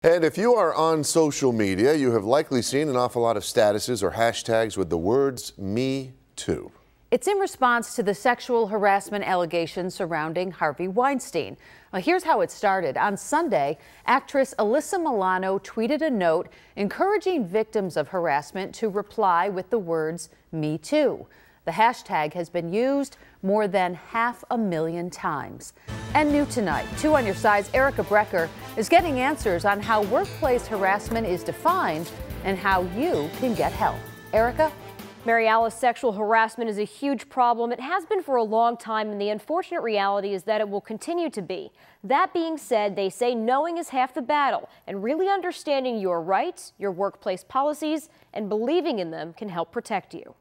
And if you are on social media, you have likely seen an awful lot of statuses or hashtags with the words "Me Too." It's in response to the sexual harassment allegations surrounding Harvey Weinstein. Well, here's how it started. On Sunday, actress Alyssa Milano tweeted a note encouraging victims of harassment to reply with the words "Me Too." The hashtag has been used more than 500,000 times. And new tonight, 2 on your side's Erica Brecker is getting answers on how workplace harassment is defined and how you can get help. Erica? Mary Alice, sexual harassment is a huge problem. It has been for a long time, and the unfortunate reality is that it will continue to be. That being said, they say knowing is half the battle, and really understanding your rights, your workplace policies, and believing in them can help protect you.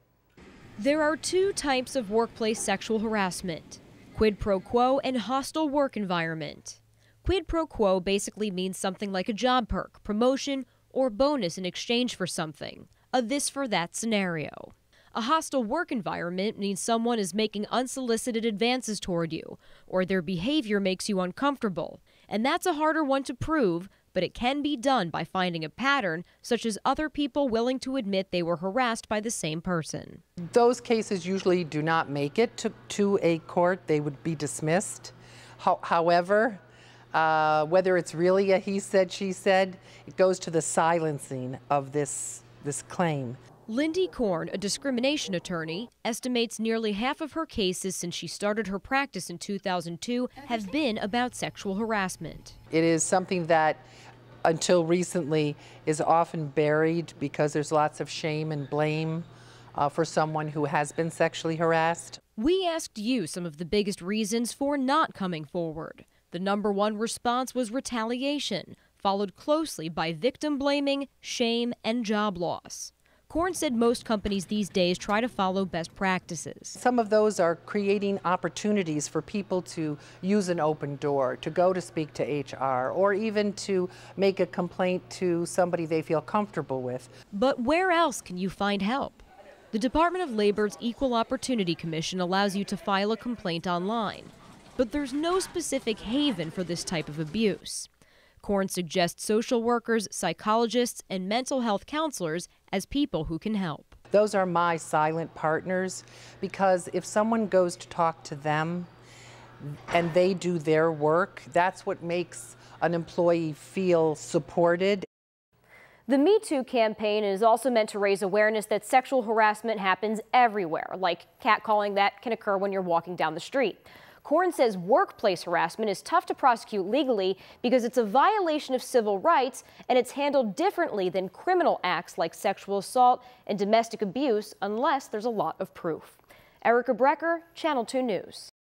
There are 2 types of workplace sexual harassment: quid pro quo and hostile work environment. Quid pro quo basically means something like a job perk, promotion, or bonus in exchange for something. A this for that scenario. A hostile work environment means someone is making unsolicited advances toward you, or their behavior makes you uncomfortable. And that's a harder one to prove, but it can be done by finding a pattern, such as other people willing to admit they were harassed by the same person. Those cases usually do not make it to a court. They would be dismissed. However, whether it's really a he said, she said, it goes to the silencing of this claim. Lindy Korn, a discrimination attorney, estimates nearly half of her cases since she started her practice in 2002 have been about sexual harassment. It is something that, until recently, is often buried because there's lots of shame and blame for someone who has been sexually harassed. We asked you some of the biggest reasons for not coming forward. The #1 response was retaliation, followed closely by victim blaming, shame, and job loss. Korn said most companies these days try to follow best practices. Some of those are creating opportunities for people to use an open door, to go to speak to HR, or even to make a complaint to somebody they feel comfortable with. But where else can you find help? The Department of Labor's Equal Opportunity Commission allows you to file a complaint online, but there's no specific haven for this type of abuse. Korn suggests social workers, psychologists, and mental health counselors as people who can help. Those are my silent partners, because if someone goes to talk to them and they do their work, that's what makes an employee feel supported. The Me Too campaign is also meant to raise awareness that sexual harassment happens everywhere, like catcalling that can occur when you're walking down the street. Korn says workplace harassment is tough to prosecute legally because it's a violation of civil rights and it's handled differently than criminal acts like sexual assault and domestic abuse unless there's a lot of proof. Erica Brecker, Channel 2 News.